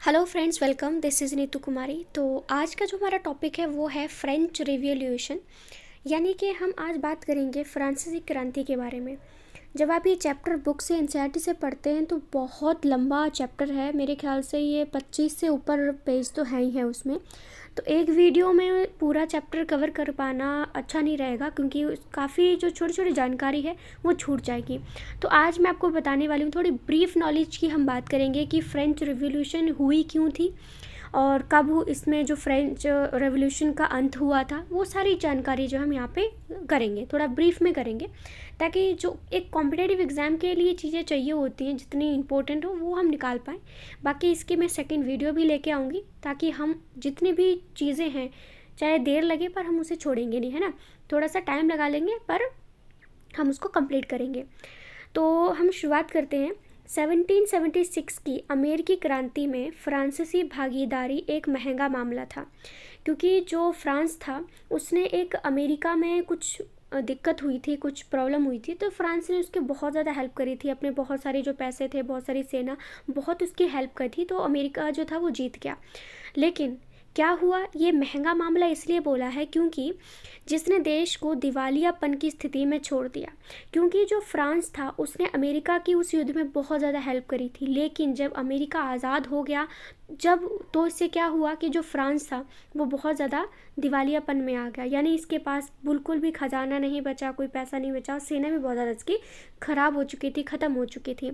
Hello friends, welcome. This is Neetu Kumari. तो आज का जो हमारा टॉपिक है वो है फ्रेंच रिवॉल्यूशन, यानी कि हम आज बात करेंगे फ्रांसीसी क्रांति के बारे में। जब आप ये चैप्टर बुक से एनसीईआरटी से पढ़ते हैं तो बहुत लंबा चैप्टर है, मेरे ख्याल से ये 25 से ऊपर पेज तो है ही है उसमें। तो एक वीडियो में पूरा चैप्टर कवर कर पाना अच्छा नहीं रहेगा, क्योंकि काफ़ी जो छोटी छोटी जानकारी है वो छूट जाएगी। तो आज मैं आपको बताने वाली हूँ, थोड़ी ब्रीफ नॉलेज की हम बात करेंगे कि फ्रेंच रिवॉल्यूशन हुई क्यों थी और कब इसमें जो फ्रेंच रेवोल्यूशन का अंत हुआ था, वो सारी जानकारी जो हम यहाँ पे करेंगे, थोड़ा ब्रीफ में करेंगे, ताकि जो एक कॉम्पिटेटिव एग्ज़ाम के लिए चीज़ें चाहिए होती हैं जितनी इंपॉर्टेंट हो वो हम निकाल पाएँ। बाकी इसकी मैं सेकंड वीडियो भी लेके आऊँगी, ताकि हम जितनी भी चीज़ें हैं, चाहे देर लगे पर हम उसे छोड़ेंगे नहीं, है ना। थोड़ा सा टाइम लगा लेंगे पर हम उसको कंप्लीट करेंगे। तो हम शुरुआत करते हैं। 1776 की अमेरिकी क्रांति में फ्रांसीसी भागीदारी एक महंगा मामला था, क्योंकि जो फ्रांस था उसने एक अमेरिका में कुछ दिक्कत हुई थी, कुछ प्रॉब्लम हुई थी, तो फ्रांस ने उसके बहुत ज़्यादा हेल्प करी थी। अपने बहुत सारे जो पैसे थे, बहुत सारी सेना, बहुत उसकी हेल्प करी थी, तो अमेरिका जो था वो जीत गया। लेकिन क्या हुआ, ये महंगा मामला इसलिए बोला है क्योंकि जिसने देश को दिवालियापन की स्थिति में छोड़ दिया। क्योंकि जो फ्रांस था उसने अमेरिका की उस युद्ध में बहुत ज़्यादा हेल्प करी थी, लेकिन जब अमेरिका आज़ाद हो गया, जब तो इससे क्या हुआ कि जो फ्रांस था वो बहुत ज़्यादा दिवालियापन में आ गया, यानी इसके पास बिल्कुल भी खजाना नहीं बचा, कोई पैसा नहीं बचा, सेना भी बहुत ज़्यादा इसकी ख़राब हो चुकी थी, ख़त्म हो चुकी थी।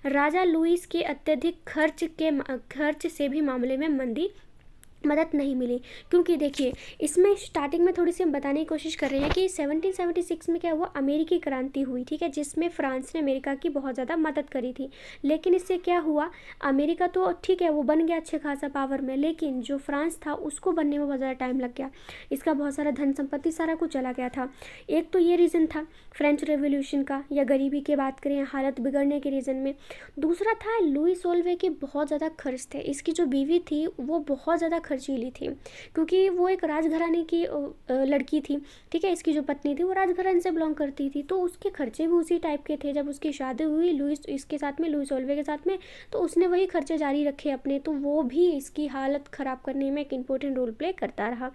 राजा लुइस के अत्यधिक खर्च से भी मामले में मदद नहीं मिली। क्योंकि देखिए, इसमें स्टार्टिंग में थोड़ी सी हम बताने की कोशिश कर रहे हैं कि 1776 में क्या हुआ, अमेरिकी क्रांति हुई, ठीक है, जिसमें फ्रांस ने अमेरिका की बहुत ज़्यादा मदद करी थी। लेकिन इससे क्या हुआ, अमेरिका तो ठीक है वो बन गया अच्छे खासा पावर में, लेकिन जो फ्रांस था उसको बनने में बहुत ज़्यादा टाइम लग गया। इसका बहुत सारा धन संपत्ति सारा कुछ चला गया था। एक तो ये रीज़न था फ्रेंच रेवोल्यूशन का, या गरीबी की बात करें, हालत बिगड़ने के रीज़न में। दूसरा था लुई सोल्वे के बहुत ज़्यादा खर्च थे। इसकी जो बीवी थी वो बहुत ज़्यादा खर्चीली थी, क्योंकि वो एक राजघराने की लड़की थी, ठीक है। इसकी जो पत्नी थी वो राजघराने से बिलोंग करती थी, तो उसके खर्चे भी उसी टाइप के थे। जब उसकी शादी हुई लुइस इसके साथ में, लुइस ओल्वे के साथ में, तो उसने वही खर्चे जारी रखे अपने, तो वो भी इसकी हालत ख़राब करने में एक इम्पोर्टेंट रोल प्ले करता रहा।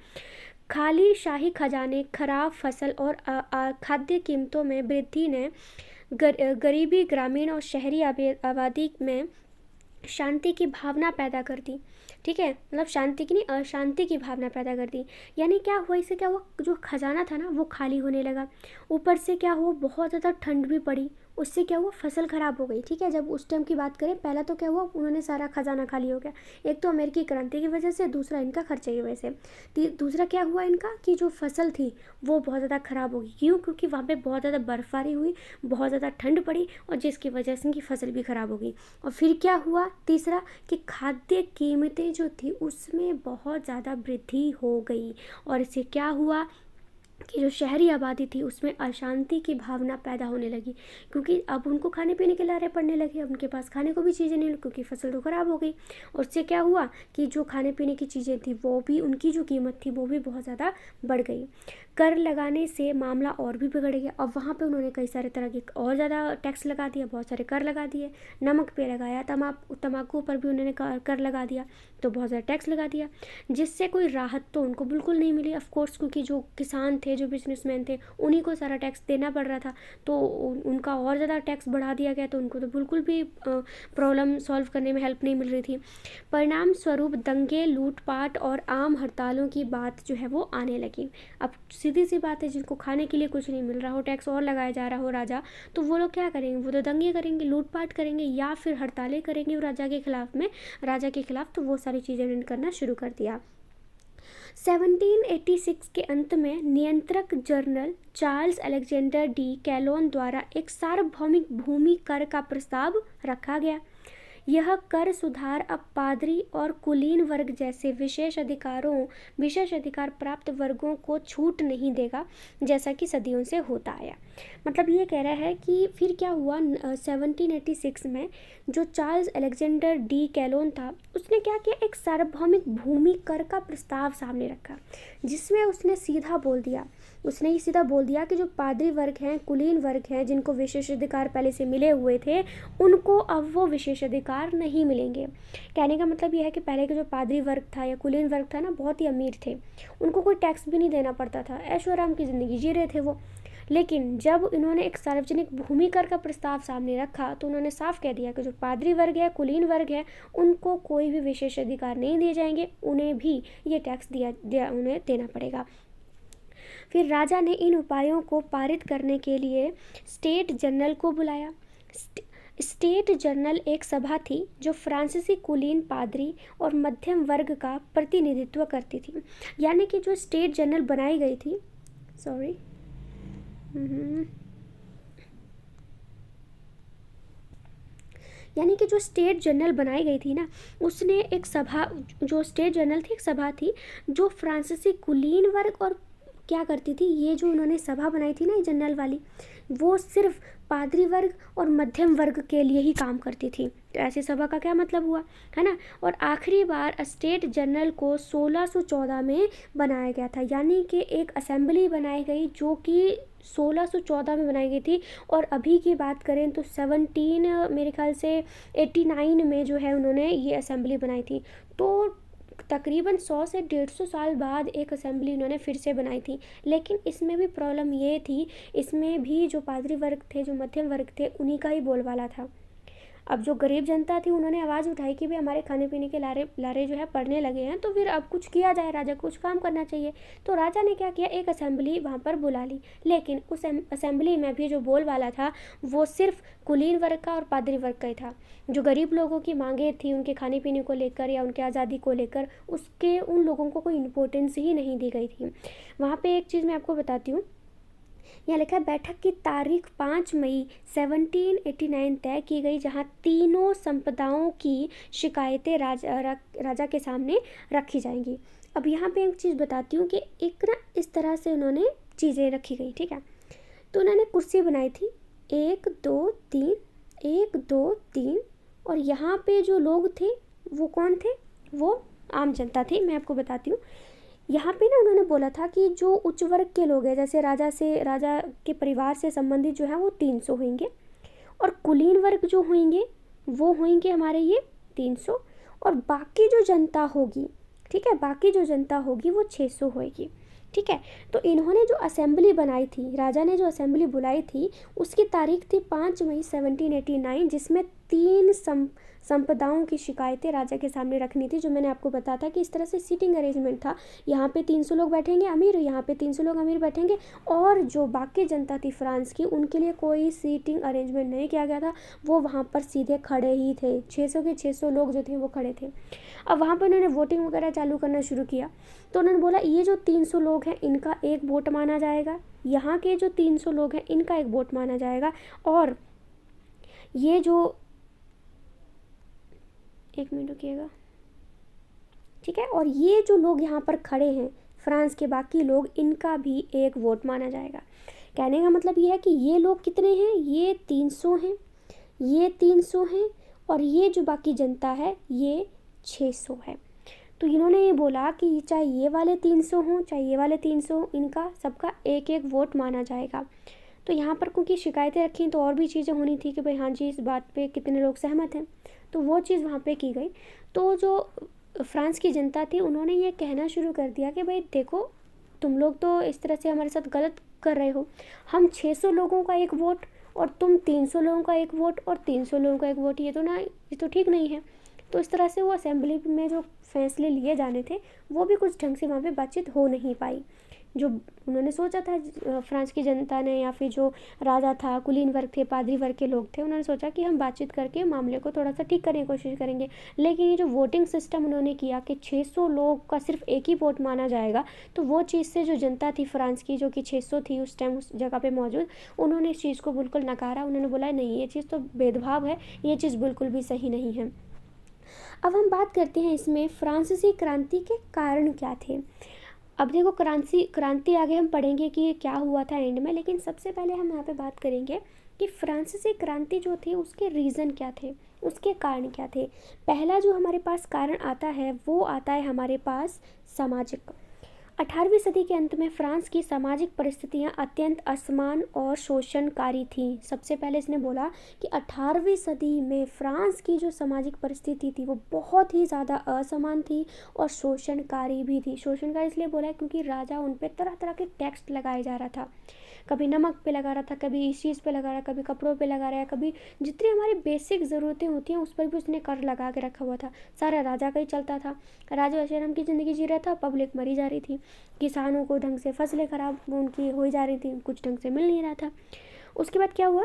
खाली शाही खजाने, खराब फसल और खाद्य कीमतों में वृद्धि ने गरीबी, ग्रामीण और शहरी आबादी में शांति की भावना पैदा कर दी, ठीक है। मतलब शांति की नहीं, अशांति की भावना पैदा कर दी। यानी क्या हुआ, इससे क्या हुआ, जो खजाना था ना वो खाली होने लगा। ऊपर से क्या हुआ, बहुत ज़्यादा ठंड भी पड़ी, उससे क्या हुआ, फसल ख़राब हो गई, ठीक है। जब उस टाइम की बात करें, पहला तो क्या हुआ, उन्होंने सारा खजाना खाली हो गया। एक तो अमेरिकी क्रांति की वजह से, दूसरा इनका खर्चे की वजह से। दूसरा क्या हुआ इनका, कि जो फसल थी वो बहुत ज़्यादा ख़राब हो गई। क्यों? क्योंकि वहाँ पे बहुत ज़्यादा बर्फबारी हुई, बहुत ज़्यादा ठंड पड़ी, और जिसकी वजह से इनकी फसल भी ख़राब हो गई। और फिर क्या हुआ तीसरा, कि खाद्य कीमतें जो थी उसमें बहुत ज़्यादा वृद्धि हो गई, और इससे क्या हुआ कि जो शहरी आबादी थी उसमें अशांति की भावना पैदा होने लगी, क्योंकि अब उनको खाने पीने के लारे पड़ने लगे, अब उनके पास खाने को भी चीज़ें नहीं, क्योंकि फसल तो ख़राब हो गई। और उससे क्या हुआ कि जो खाने पीने की चीज़ें थी वो भी, उनकी जो कीमत थी वो भी बहुत ज़्यादा बढ़ गई। कर लगाने से मामला और भी बिगड़ गया। अब वहाँ पे उन्होंने कई सारे तरह के और ज़्यादा टैक्स लगा दिया, बहुत सारे कर लगा दिए। नमक पे लगाया, तम्बाकू पर भी उन्होंने कर लगा दिया, तो बहुत ज़्यादा टैक्स लगा दिया, जिससे कोई राहत तो उनको बिल्कुल नहीं मिली। ऑफ कोर्स, क्योंकि जो किसान थे, जो बिजनेसमैन थे, उन्हीं को सारा टैक्स देना पड़ रहा था, तो उनका और ज़्यादा टैक्स बढ़ा दिया गया, तो उनको तो बिल्कुल भी प्रॉब्लम सॉल्व करने में हेल्प नहीं मिल रही थी। परिणाम स्वरूप दंगे, लूटपाट और आम हड़तालों की बात जो है वो आने लगी। अब सीधी सी बात है, जिनको खाने के लिए कुछ नहीं मिल रहा हो, टैक्स और लगाया जा रहा हो राजा, तो वो लोग क्या करेंगे, वो तो दंगे करेंगे, लूटपाट करेंगे, या फिर हड़तालें करेंगे राजा के खिलाफ। तो वो सारी चीज़ें उन्होंने करना शुरू कर दिया। 1786 के अंत में नियंत्रक जनरल चार्ल्स अलेक्जेंडर डी कैलोन द्वारा एक सार्वभौमिक भूमि कर का प्रस्ताव रखा गया। यह कर सुधार अब पादरी और कुलीन वर्ग जैसे विशेष अधिकार प्राप्त वर्गों को छूट नहीं देगा, जैसा कि सदियों से होता आया। मतलब ये कह रहा है कि फिर क्या हुआ, 1786 में जो चार्ल्स अलेक्जेंडर डी कैलोन था, उसने क्या किया, एक सार्वभौमिक भूमि कर का प्रस्ताव सामने रखा, जिसमें उसने सीधा बोल दिया उसने ही सीधा बोल दिया कि जो पादरी वर्ग हैं, कुलीन वर्ग हैं, जिनको विशेषाधिकार पहले से मिले हुए थे, उनको अब वो विशेषाधिकार नहीं मिलेंगे। कहने का मतलब ये है कि पहले का जो पादरी वर्ग था या कुलीन वर्ग था ना, बहुत ही अमीर थे, उनको कोई टैक्स भी नहीं देना पड़ता था, ऐशो आराम की ज़िंदगी जी रहे थे वो। लेकिन जब इन्होंने एक सार्वजनिक भूमि कर का प्रस्ताव सामने रखा तो उन्होंने साफ कह दिया कि जो पादरी वर्ग है, कुलीन वर्ग है, उनको कोई भी विशेष अधिकार नहीं दिए जाएंगे, उन्हें भी ये टैक्स उन्हें देना पड़ेगा। फिर राजा ने इन उपायों को पारित करने के लिए स्टेट जनरल को बुलाया। स्टेट जनरल एक सभा थी जो फ्रांसीसी कुलीन, पादरी और मध्यम वर्ग का प्रतिनिधित्व करती थी। यानी कि जो स्टेट जनरल बनाई गई थी, सॉरी, यानी कि जो स्टेट जनरल बनाई गई थी ना, उसने एक सभा, जो स्टेट जनरल थी, एक सभा थी जो फ्रांसीसी कुलीन वर्ग और क्या करती थी, ये जो उन्होंने सभा बनाई थी ना, ये जनरल वाली, वो सिर्फ पादरी वर्ग और मध्यम वर्ग के लिए ही काम करती थी। तो ऐसी सभा का क्या मतलब हुआ, है ना। और आखिरी बार स्टेट जनरल को 1614 में बनाया गया था, यानी कि एक असेंबली बनाई गई जो कि 1614 में बनाई गई थी। और अभी की बात करें तो 17 मेरे ख्याल से 89 में जो है उन्होंने ये असेंबली बनाई थी। तो तकरीबन 100 से 150 साल बाद एक असेंबली इन्होंने फिर से बनाई थी। लेकिन इसमें भी प्रॉब्लम ये थी, इसमें भी जो पादरी वर्ग थे, जो मध्यम वर्ग थे, उन्हीं का ही बोलबाला था। अब जो गरीब जनता थी उन्होंने आवाज़ उठाई कि भाई हमारे खाने पीने के लारे जो है पड़ने लगे हैं, तो फिर अब कुछ किया जाए, राजा को कुछ काम करना चाहिए। तो राजा ने क्या किया, एक असेंबली वहाँ पर बुला ली। लेकिन उस असेंबली में भी जो बोलबाला था वो सिर्फ कुलीन वर्ग का और पादरी वर्ग का ही था। जो गरीब लोगों की मांगे थी उनके खाने पीने को लेकर या उनके आज़ादी को लेकर, उसके उन लोगों को कोई इम्पोर्टेंस ही नहीं दी गई थी। वहाँ पर एक चीज़ मैं आपको बताती हूँ, यहाँ लिखा है बैठक की तारीख 5 मई 1789 तय की गई, जहाँ तीनों संप्रदायों की शिकायतें राजा के सामने रखी जाएंगी। अब यहाँ पे एक चीज़ बताती हूँ कि एक ना इस तरह से उन्होंने चीज़ें रखी गई, ठीक है। तो उन्होंने कुर्सी बनाई थी 1 2 3, 1 2 3, और यहाँ पे जो लोग थे वो कौन थे, वो आम जनता थी। मैं आपको बताती हूँ, यहाँ पे ना उन्होंने बोला था कि जो उच्च वर्ग के लोग हैं, जैसे राजा के परिवार से संबंधित जो है वो 300 होंगे, और कुलीन वर्ग जो होंगे वो होंगे हमारे ये 300, और बाकी जो जनता होगी, ठीक है, बाकी जो जनता होगी वो 600 होगी, ठीक है। तो इन्होंने जो असेंबली बनाई थी, राजा ने जो असेंबली बुलाई थी, उसकी तारीख थी 5 मई 1789, जिसमें 3 संप्रदायों की शिकायतें राजा के सामने रखनी थी। जो मैंने आपको बताया था कि इस तरह से सीटिंग अरेंजमेंट था, यहाँ पे 300 लोग बैठेंगे अमीर, यहाँ पे 300 लोग अमीर बैठेंगे, और जो बाकी जनता थी फ्रांस की, उनके लिए कोई सीटिंग अरेंजमेंट नहीं किया गया था, वो वहाँ पर सीधे खड़े ही थे। 600 के 600 लोग जो थे वो खड़े थे। अब वहाँ पर उन्होंने वोटिंग वगैरह चालू करना शुरू किया। तो उन्होंने बोला ये जो 300 लोग हैं इनका एक वोट माना जाएगा, यहाँ के जो 300 लोग हैं इनका एक वोट माना जाएगा, और ये जो, एक मिनट रुकिएगा, ठीक है, और ये जो लोग यहाँ पर खड़े हैं फ्रांस के बाकी लोग, इनका भी एक वोट माना जाएगा। कहने का मतलब ये है कि ये लोग कितने हैं, ये 300 हैं, ये 300 हैं, और ये जो बाकी जनता है ये 600 है। तो इन्होंने ये बोला कि चाहे ये वाले 300 हों, चाहे ये वाले 300 हों, इनका सबका एक एक वोट माना जाएगा। तो यहाँ पर क्योंकि शिकायतें रखी तो और भी चीज़ें होनी थी कि भाई हाँ जी इस बात पे कितने लोग सहमत हैं, तो वो चीज़ वहाँ पे की गई। तो जो फ्रांस की जनता थी उन्होंने ये कहना शुरू कर दिया कि भाई देखो तुम लोग तो इस तरह से हमारे साथ गलत कर रहे हो, हम 600 लोगों का एक वोट और तुम 300 लोगों का एक वोट और 300 लोगों का एक वोट, ये तो ठीक नहीं है। तो इस तरह से वो असेंबली में जो फैसले लिए जाने थे वो भी कुछ ढंग से वहाँ पे बातचीत हो नहीं पाई। जो उन्होंने सोचा था फ्रांस की जनता ने, या फिर जो राजा था, कुलीन वर्ग थे, पादरी वर्ग के लोग थे, उन्होंने सोचा कि हम बातचीत करके मामले को थोड़ा सा ठीक करने की कोशिश करेंगे। लेकिन ये जो वोटिंग सिस्टम उन्होंने किया कि 600 लोग का सिर्फ एक ही वोट माना जाएगा, तो वो चीज़ से जो जनता थी फ्रांस की, जो कि 600 थी उस टाइम उस जगह पर मौजूद, उन्होंने इस चीज़ को बिल्कुल नकारा। उन्होंने बोला नहीं ये चीज़ तो भेदभाव है, ये चीज़ बिल्कुल भी सही नहीं है। अब हम बात करते हैं इसमें फ्रांसीसी क्रांति के कारण क्या थे। अब देखो क्रांति आगे हम पढ़ेंगे कि क्या हुआ था एंड में, लेकिन सबसे पहले हम यहाँ पे बात करेंगे कि फ्रांसीसी क्रांति जो थी उसके रीज़न क्या थे, उसके कारण क्या थे। पहला जो हमारे पास कारण आता है वो आता है हमारे पास सामाजिक। 18वीं सदी के अंत में फ्रांस की सामाजिक परिस्थितियां अत्यंत असमान और शोषणकारी थीं। सबसे पहले इसने बोला कि 18वीं सदी में फ्रांस की जो सामाजिक परिस्थिति थी वो बहुत ही ज़्यादा असमान थी और शोषणकारी भी थी। शोषणकारी इसलिए बोला है क्योंकि राजा उन पर तरह तरह के टैक्स लगाए जा रहा था। कभी नमक पे लगा रहा था, कभी इस चीज़ पे लगा रहा है, कभी कपड़ों पे लगा रहा है, कभी जितनी हमारी बेसिक ज़रूरतें होती हैं उस पर भी उसने कर लगा के रखा हुआ था। सारा राजा का ही चलता था। राजा ऐशआराम की ज़िंदगी जी रहा था, पब्लिक मरी जा रही थी। किसानों को ढंग से फसलें खराब उनकी हो जा रही थी, कुछ ढंग से मिल नहीं रहा था। उसके बाद क्या हुआ,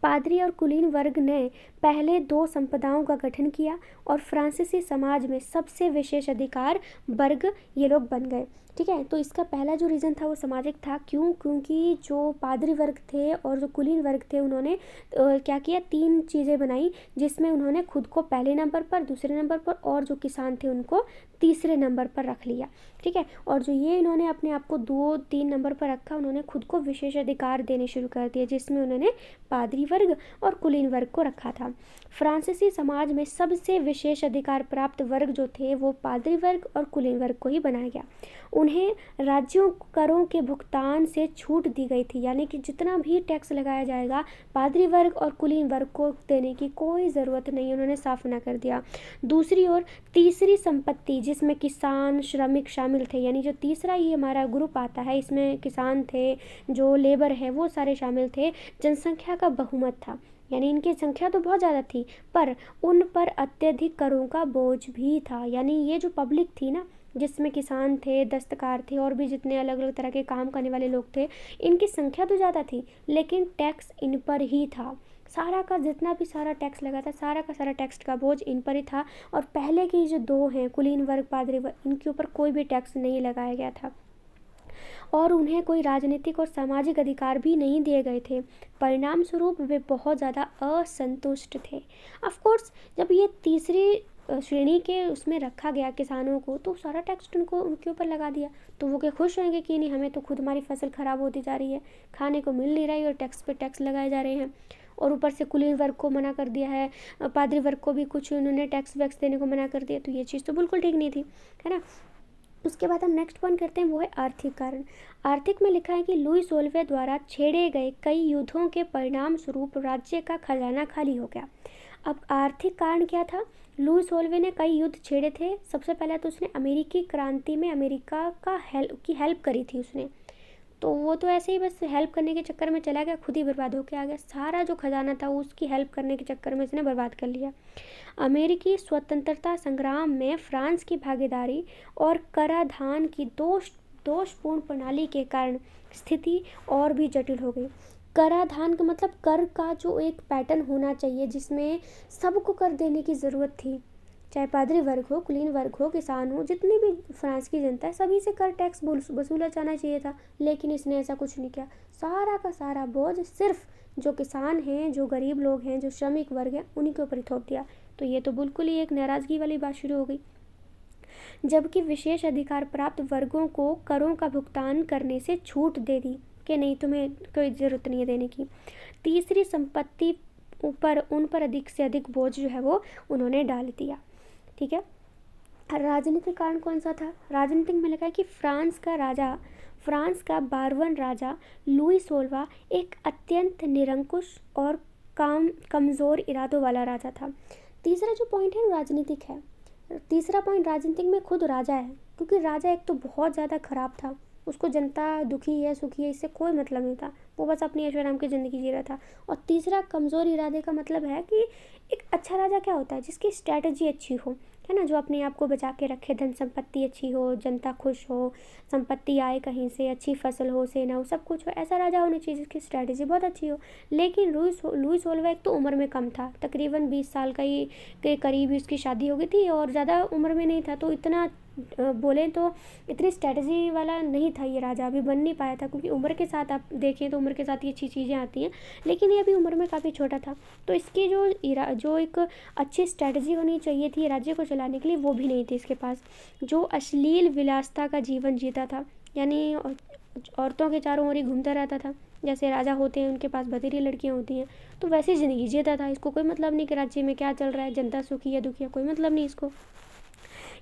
पादरी और कुलीन वर्ग ने पहले दो संप्रदायों का गठन किया और फ्रांसीसी समाज में सबसे विशेष अधिकार वर्ग ये लोग बन गए। ठीक है, तो इसका पहला जो रीज़न था वो सामाजिक था। क्यों? क्योंकि जो पादरी वर्ग थे और जो कुलीन वर्ग थे उन्होंने क्या किया, तीन चीज़ें बनाई जिसमें उन्होंने खुद को पहले नंबर पर, दूसरे नंबर पर और जो किसान थे उनको तीसरे नंबर पर रख लिया। ठीक है, और जो ये इन्होंने अपने आप को 2-3 नंबर पर रखा, उन्होंने खुद को विशेष अधिकार देने शुरू कर दिए जिसमें उन्होंने पादरी वर्ग और कुलीन वर्ग को रखा था। फ्रांसीसी समाज में सबसे विशेष अधिकार प्राप्त वर्ग जो थे वो पादरी वर्ग और कुलीन वर्ग को ही बनाया गया। उन्हें राज्यों करों के भुगतान से छूट दी गई थी, यानी कि जितना भी टैक्स लगाया जाएगा पादरी वर्ग और कुलीन वर्ग को देने की कोई ज़रूरत नहीं, उन्होंने साफ मना कर दिया। दूसरी ओर तीसरी संपत्ति जिसमें किसान श्रमिक शामिल थे, यानी जो तीसरा ये हमारा ग्रुप आता है इसमें किसान थे, जो लेबर है वो सारे शामिल थे, जनसंख्या का बहुमत था, यानी इनकी संख्या तो बहुत ज़्यादा थी पर उन पर अत्यधिक करों का बोझ भी था। यानी ये जो पब्लिक थी ना, जिसमें किसान थे, दस्तकार थे और भी जितने अलग अलग तरह के काम करने वाले लोग थे, इनकी संख्या तो ज़्यादा थी लेकिन टैक्स इन पर ही था। सारा का जितना भी सारा टैक्स लगा था, सारा का सारा टैक्स का बोझ इन पर ही था। और पहले के जो दो हैं कुलीन वर्ग, पादरी वर्ग, इनके ऊपर कोई भी टैक्स नहीं लगाया गया था और उन्हें कोई राजनीतिक और सामाजिक अधिकार भी नहीं दिए गए थे। परिणाम स्वरूप वे बहुत ज़्यादा असंतुष्ट थे। ऑफ कोर्स जब ये तीसरी श्रेणी के उसमें रखा गया किसानों को, तो सारा टैक्स उनको उनके ऊपर लगा दिया, तो वो क्या खुश होंगे कि नहीं, हमें तो खुद हमारी फसल ख़राब होती जा रही है, खाने को मिल नहीं रही और टैक्स पे टैक्स लगाए जा रहे हैं। और ऊपर से कुलीन वर्ग को मना कर दिया है, पादरी वर्ग को भी कुछ उन्होंने टैक्स वैक्स देने को मना कर दिया, तो ये चीज़ तो बिल्कुल ठीक नहीं थी, है ना। उसके बाद हम नेक्स्ट पॉइंट करते हैं, वो है आर्थिक कारण। आर्थिक में लिखा है कि लुई सोल्वे द्वारा छेड़े गए कई युद्धों के परिणाम स्वरूप राज्य का खजाना खाली हो गया। अब आर्थिक कारण क्या था? लुई सोल्वे ने कई युद्ध छेड़े थे। सबसे पहले तो उसने अमेरिकी क्रांति में अमेरिका का हेल्प करी थी उसने, तो वो तो ऐसे ही बस हेल्प करने के चक्कर में चला गया, खुद ही बर्बाद होकर आ गया। सारा जो खजाना था उसकी हेल्प करने के चक्कर में इसने बर्बाद कर लिया। अमेरिकी स्वतंत्रता संग्राम में फ्रांस की भागीदारी और कराधान की दोषपूर्ण प्रणाली के कारण स्थिति और भी जटिल हो गई। कराधान का मतलब कर का जो एक पैटर्न होना चाहिए जिसमें सबको कर देने की ज़रूरत थी, चाहे पादरी वर्ग हो, कुलीन वर्ग हो, किसान हो, जितनी भी फ्रांस की जनता है सभी से कर टैक्स वसूला जाना चाहिए था, लेकिन इसने ऐसा कुछ नहीं किया। सारा का सारा बोझ सिर्फ जो किसान हैं, जो गरीब लोग हैं, जो श्रमिक वर्ग हैं, उन्हीं के ऊपर ही थोप दिया। तो ये तो बिल्कुल ही एक नाराज़गी वाली बात शुरू हो गई। जबकि विशेष अधिकार प्राप्त वर्गों को करों का भुगतान करने से छूट दे दी कि नहीं, तुम्हें कोई ज़रूरत नहीं है देने की। तीसरी संपत्ति ऊपर उन पर अधिक से अधिक बोझ जो है वो उन्होंने डाल दिया। ठीक है, राजनीतिक कारण कौन सा था? राजनीतिक में लिखा है कि फ्रांस का 12वां राजा लुई सोलवा एक अत्यंत निरंकुश और कमज़ोर इरादों वाला राजा था। तीसरा जो पॉइंट है वो राजनीतिक है। तीसरा पॉइंट राजनीतिक में खुद राजा है, क्योंकि राजा एक तो बहुत ज़्यादा ख़राब था, उसको जनता दुखी है सुखी है इससे कोई मतलब नहीं था, वो बस अपनी ऐशोआराम की ज़िंदगी जी रहा था। और तीसरा कमज़ोर इरादे का मतलब है कि एक अच्छा राजा क्या होता है? जिसकी स्ट्रैटेजी अच्छी हो, है ना, जो अपने आप को बचा के रखे, धन संपत्ति अच्छी हो, जनता खुश हो, संपत्ति आए कहीं से, अच्छी फसल हो, सेना हो, सब कुछ हो, ऐसा राजा होना चाहिए जिसकी स्ट्रैटेजी बहुत अच्छी हो। लेकिन लुई सोलवा एक तो उम्र में कम था, तकरीबन 20 साल का ही के करीब ही उसकी शादी हो गई थी और ज़्यादा उम्र में नहीं था, तो इतना बोलें तो इतनी स्ट्रैटेजी वाला नहीं था ये राजा, अभी बन नहीं पाया था, क्योंकि उम्र के साथ आप देखें तो उम्र के साथ ये अच्छी चीज़ें आती हैं, लेकिन ये अभी उम्र में काफ़ी छोटा था, तो इसकी जो एक अच्छी स्ट्रैटेजी होनी चाहिए थी राज्य को चलाने के लिए वो भी नहीं थी इसके पास। जो अश्लील विलासिता का जीवन जीता था, यानी औरतों के चारों ओर ही घूमता रहता था, जैसे राजा होते हैं उनके पास बथेरी लड़कियां होती हैं, तो वैसी ज़िंदगी जीता था। इसको कोई मतलब नहीं कि राज्य में क्या चल रहा है, जनता सुखी है दुखी है, कोई मतलब नहीं इसको।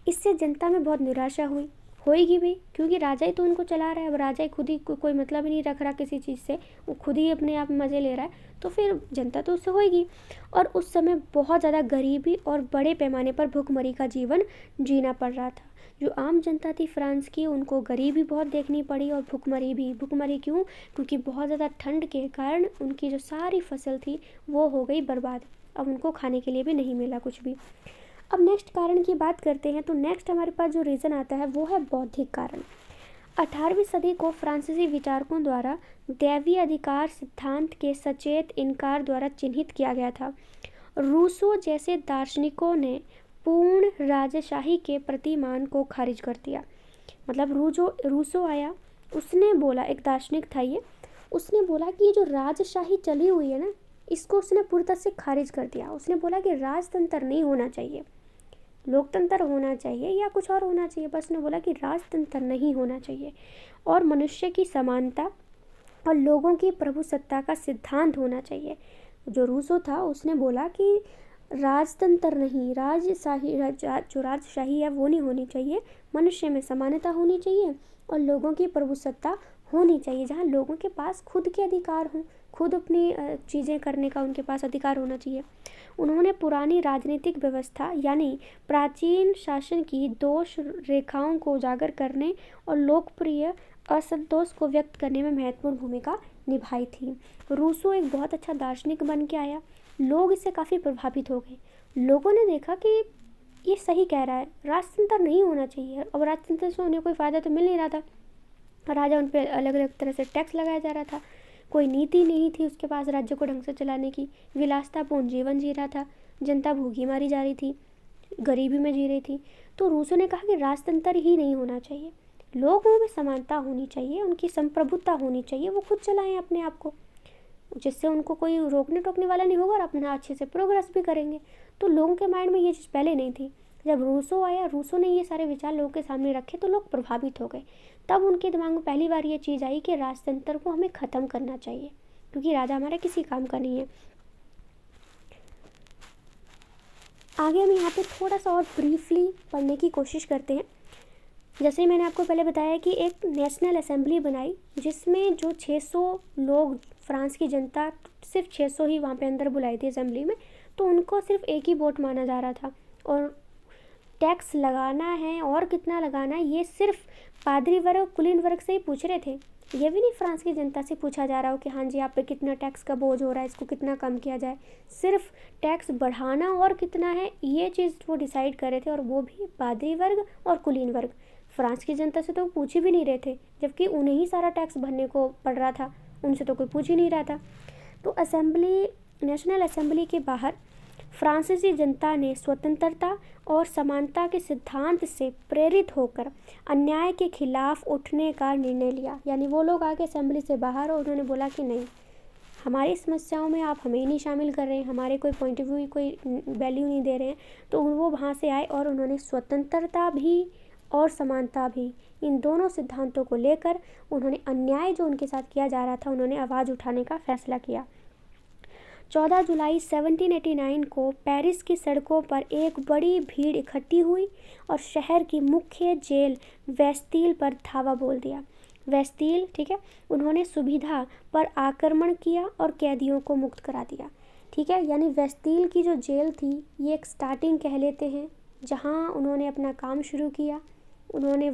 इससे जनता में बहुत निराशा हुई होएगी भी, क्योंकि राजा ही तो उनको चला रहा है। अब राजा ही खुद ही कोई मतलब ही नहीं रख रहा किसी चीज़ से, वो खुद ही अपने आप मज़े ले रहा है, तो फिर जनता तो उससे होएगी। और उस समय बहुत ज़्यादा गरीबी और बड़े पैमाने पर भुखमरी का जीवन जीना पड़ रहा था। जो आम जनता थी फ्रांस की, उनको गरीबी बहुत देखनी पड़ी और भुखमरी भी। भुखमरी क्यों? क्योंकि बहुत ज़्यादा ठंड के कारण उनकी जो सारी फसल थी वो हो गई बर्बाद। अब उनको खाने के लिए भी नहीं मिला कुछ भी। अब नेक्स्ट कारण की बात करते हैं, तो नेक्स्ट हमारे पास जो रीज़न आता है वो है बौद्धिक कारण। 18वीं सदी को फ्रांसीसी विचारकों द्वारा दैवीय अधिकार सिद्धांत के सचेत इनकार द्वारा चिन्हित किया गया था। रूसो जैसे दार्शनिकों ने पूर्ण राजशाही के प्रतिमान को खारिज कर दिया। मतलब रूसो आया, उसने बोला, एक दार्शनिक था ये, उसने बोला कि ये जो राजशाही चली हुई है ना, इसको उसने पूरी तरह से खारिज कर दिया। उसने बोला कि राजतंत्र नहीं होना चाहिए, लोकतंत्र होना चाहिए या कुछ और होना चाहिए, बस उसने बोला कि राजतंत्र नहीं होना चाहिए और मनुष्य की समानता और लोगों की प्रभुसत्ता का सिद्धांत होना चाहिए। जो रूसो था उसने बोला कि राजतंत्र नहीं, जो राजशाही है वो नहीं होनी चाहिए, मनुष्य में समानता होनी चाहिए और लोगों की प्रभुसत्ता होनी चाहिए, जहाँ लोगों के पास खुद के अधिकार हों, खुद अपनी चीज़ें करने का उनके पास अधिकार होना चाहिए। उन्होंने पुरानी राजनीतिक व्यवस्था यानी प्राचीन शासन की दोष रेखाओं को उजागर करने और लोकप्रिय असंतोष को व्यक्त करने में महत्वपूर्ण भूमिका निभाई थी। रूसो एक बहुत अच्छा दार्शनिक बन के आया, लोग इससे काफ़ी प्रभावित हो गए। लोगों ने देखा कि ये सही कह रहा है, राजतंत्र नहीं होना चाहिए। अब राजतंत्र से उन्हें कोई फ़ायदा तो मिल नहीं रहा था, राजा उन पर अलग अलग तरह से टैक्स लगाया जा रहा था, कोई नीति नहीं थी उसके पास राज्य को ढंग से चलाने की, विलासतापूर्ण जीवन जी रहा था, जनता भूखी मारी जा रही थी, गरीबी में जी रही थी। तो रूसो ने कहा कि राजतंत्र ही नहीं होना चाहिए, लोगों में समानता होनी चाहिए, उनकी संप्रभुता होनी चाहिए, वो खुद चलाएं अपने आप को, जिससे उनको कोई रोकने टोकने वाला नहीं होगा और अपना अच्छे से प्रोग्रेस भी करेंगे। तो लोगों के माइंड में ये चीज़ पहले नहीं थी। जब रूसो आया, रूसो ने ये सारे विचार लोगों के सामने रखे तो लोग प्रभावित हो गए। तब उनके दिमाग में पहली बार ये चीज़ आई कि राजतंत्र को हमें ख़त्म करना चाहिए, क्योंकि राजा हमारा किसी काम का नहीं है। आगे हम यहाँ पे थोड़ा सा और ब्रीफली पढ़ने की कोशिश करते हैं। जैसे मैंने आपको पहले बताया कि एक नेशनल असेंबली बनाई, जिसमें जो 600 लोग, फ्रांस की जनता सिर्फ 600 ही वहाँ पे अंदर बुलाई थी असेंबली में, तो उनको सिर्फ एक ही वोट माना जा रहा था। और टैक्स लगाना है और कितना लगाना है ये सिर्फ पादरी वर्ग, कुलीन वर्ग से ही पूछ रहे थे। ये भी नहीं फ्रांस की जनता से पूछा जा रहा हो कि हाँ जी आप पे कितना टैक्स का बोझ हो रहा है, इसको कितना कम किया जाए। सिर्फ टैक्स बढ़ाना और कितना है ये चीज़ वो डिसाइड कर रहे थे, और वो भी पादरी वर्ग और कुलीन वर्ग। फ्रांस की जनता से तो पूछ ही भी नहीं रहे थे, जबकि उन्हें ही सारा टैक्स भरने को पड़ रहा था, उनसे तो कोई पूछ ही नहीं रहा था। तो असेंबली, नेशनल असेंबली के बाहर फ्रांसीसी जनता ने स्वतंत्रता और समानता के सिद्धांत से प्रेरित होकर अन्याय के खिलाफ उठने का निर्णय लिया। यानी वो लोग आके असेंबली से बाहर और उन्होंने बोला कि नहीं, हमारी समस्याओं में आप हमें ही नहीं शामिल कर रहे हैं, हमारे कोई पॉइंट ऑफ व्यू, कोई वैल्यू नहीं दे रहे हैं। तो वो वहाँ से आए और उन्होंने स्वतंत्रता भी और समानता भी, इन दोनों सिद्धांतों को लेकर उन्होंने अन्याय जो उनके साथ किया जा रहा था, उन्होंने आवाज़ उठाने का फैसला किया। 14 जुलाई 1789 को पेरिस की सड़कों पर एक बड़ी भीड़ इकट्ठी हुई और शहर की मुख्य जेल वेस्टिल पर धावा बोल दिया। वेस्टिल, ठीक है, उन्होंने सुविधा पर आक्रमण किया और कैदियों को मुक्त करा दिया। ठीक है, यानी वेस्टिल की जो जेल थी ये एक स्टार्टिंग कह लेते हैं, जहाँ उन्होंने अपना काम शुरू किया। उन्होंने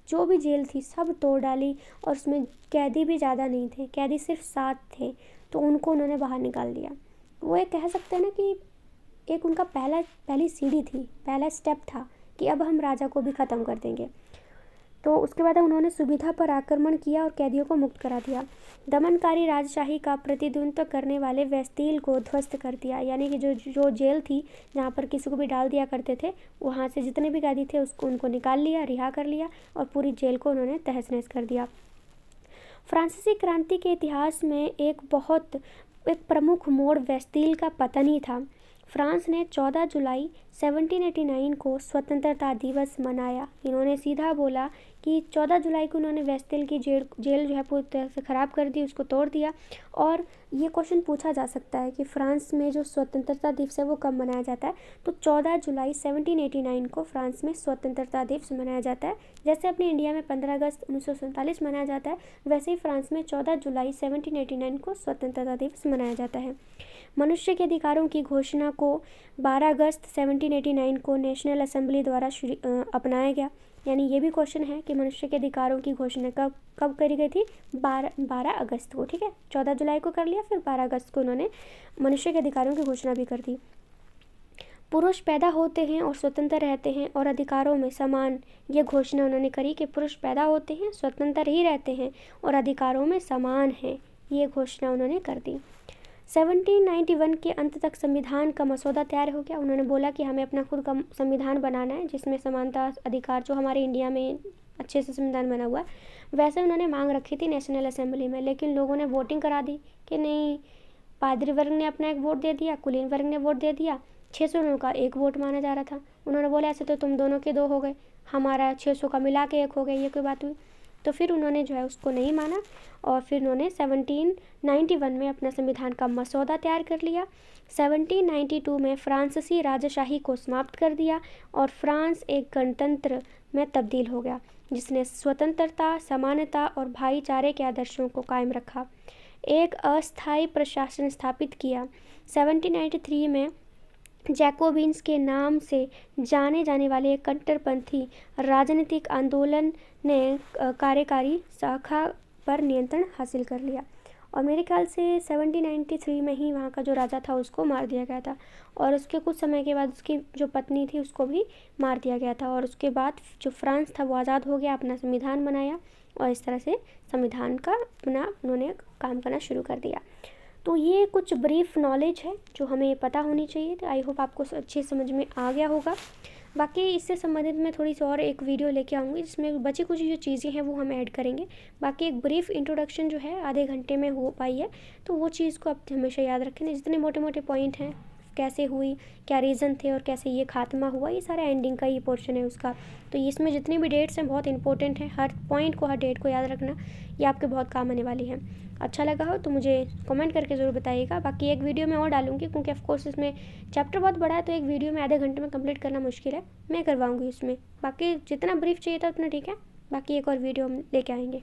जो भी जेल थी सब तोड़ डाली और उसमें कैदी भी ज़्यादा नहीं थे, कैदी सिर्फ 7 थे, तो उनको उन्होंने बाहर निकाल दिया। वो एक कह सकते हैं ना कि एक उनका पहली सीढ़ी थी, पहला स्टेप था कि अब हम राजा को भी ख़त्म कर देंगे। तो उसके बाद उन्होंने सुविधा पर आक्रमण किया और कैदियों को मुक्त करा दिया। दमनकारी राजशाही का प्रतिनिधित्व करने वाले वेस्टिल को ध्वस्त कर दिया। यानी कि जो जेल थी जहाँ पर किसी को भी डाल दिया करते थे, वहाँ से जितने भी कैदी थे उनको निकाल लिया, रिहा कर लिया और पूरी जेल को उन्होंने तहस नहस कर दिया। फ्रांसीसी क्रांति के इतिहास में एक प्रमुख मोड़ वेस्टिल का पतन ही था। फ्रांस ने 14 जुलाई 1789 को स्वतंत्रता दिवस मनाया। इन्होंने सीधा बोला कि 14 जुलाई को उन्होंने वेस्टेल की जेल जो है पूरी तरह से ख़राब कर दी, उसको तोड़ दिया। और ये क्वेश्चन पूछा जा सकता है कि फ्रांस में जो स्वतंत्रता दिवस है वो कब मनाया जाता है, तो 14 जुलाई 1789 को फ्रांस में स्वतंत्रता दिवस मनाया जाता है। जैसे अपने इंडिया में 15 अगस्त 1947 मनाया जाता है, वैसे ही फ्रांस में 14 जुलाई 1789 को स्वतंत्रता दिवस मनाया जाता है। मनुष्य के अधिकारों की घोषणा को 12 अगस्त 1789 को नेशनल असेंबली द्वारा अपनाया गया। यानी ये भी क्वेश्चन है कि मनुष्य के अधिकारों की घोषणा कब कब करी गई थी, 12 अगस्त को। ठीक है, 14 जुलाई को कर लिया, फिर 12 अगस्त को उन्होंने मनुष्य के अधिकारों की घोषणा भी कर दी। पुरुष पैदा होते हैं और स्वतंत्र रहते हैं और अधिकारों में समान, ये घोषणा उन्होंने करी कि पुरुष पैदा होते हैं, स्वतंत्र ही रहते हैं और अधिकारों में समान हैं, ये घोषणा उन्होंने कर दी। 1791 के अंत तक संविधान का मसौदा तैयार हो गया। उन्होंने बोला कि हमें अपना खुद का संविधान बनाना है जिसमें समानता अधिकार, जो हमारे इंडिया में अच्छे से संविधान बना हुआ है, वैसे उन्होंने मांग रखी थी नेशनल असेंबली में। लेकिन लोगों ने वोटिंग करा दी कि नहीं, पादरी वर्ग ने अपना एक वोट दे दिया, कुलीन वर्ग ने वोट दे दिया, 600 का एक वोट माना जा रहा था। उन्होंने बोला ऐसे तो तुम दोनों के दो हो गए, हमारा 600 का मिला के एक हो गया, ये कोई बात हुई। तो फिर उन्होंने जो है उसको नहीं माना और फिर उन्होंने 1791 में अपना संविधान का मसौदा तैयार कर लिया। 1792 में फ्रांसीसी राजशाही को समाप्त कर दिया और फ्रांस एक गणतंत्र में तब्दील हो गया जिसने स्वतंत्रता, समानता और भाईचारे के आदर्शों को कायम रखा। एक अस्थायी प्रशासन स्थापित किया। 1793 में जैकोबिन्स के नाम से जाने जाने वाले एक कट्टरपंथी राजनीतिक आंदोलन ने कार्यकारी शाखा पर नियंत्रण हासिल कर लिया और मेरे ख्याल से 1793 में ही वहाँ का जो राजा था उसको मार दिया गया था और उसके कुछ समय के बाद उसकी जो पत्नी थी उसको भी मार दिया गया था। और उसके बाद जो फ्रांस था वो आज़ाद हो गया, अपना संविधान बनाया और इस तरह से संविधान का अपना उन्होंने काम करना शुरू कर दिया। तो ये कुछ ब्रीफ नॉलेज है जो हमें पता होनी चाहिए। तो आई होप आपको अच्छे समझ में आ गया होगा। बाकी इससे संबंधित मैं थोड़ी सी और एक वीडियो लेके आऊँगी जिसमें बची कुछ जो चीज़ें हैं वो हम ऐड करेंगे। बाकी एक ब्रीफ इंट्रोडक्शन जो है आधे घंटे में हो पाई है, तो वो चीज़ को आप हमेशा याद रखें। जितने मोटे मोटे पॉइंट हैं, कैसे हुई, क्या रीज़न थे और कैसे ये खात्मा हुआ, ये सारा एंडिंग का ये पोर्शन है उसका। तो इसमें जितनी भी डेट्स हैं बहुत इंपॉर्टेंट है, हर पॉइंट को, हर डेट को याद रखना, ये आपके बहुत काम आने वाली है। अच्छा लगा हो तो मुझे कमेंट करके ज़रूर बताइएगा। बाकी एक वीडियो मैं और डालूंगी क्योंकि ऑफकोर्स इसमें चैप्टर बहुत बड़ा है, तो एक वीडियो में आधे घंटे में कंप्लीट करना मुश्किल है, मैं करवाऊंगी उसमें। बाकी जितना ब्रीफ चाहिए था उतना ठीक है, बाकी एक और वीडियो हम लेके आएंगे।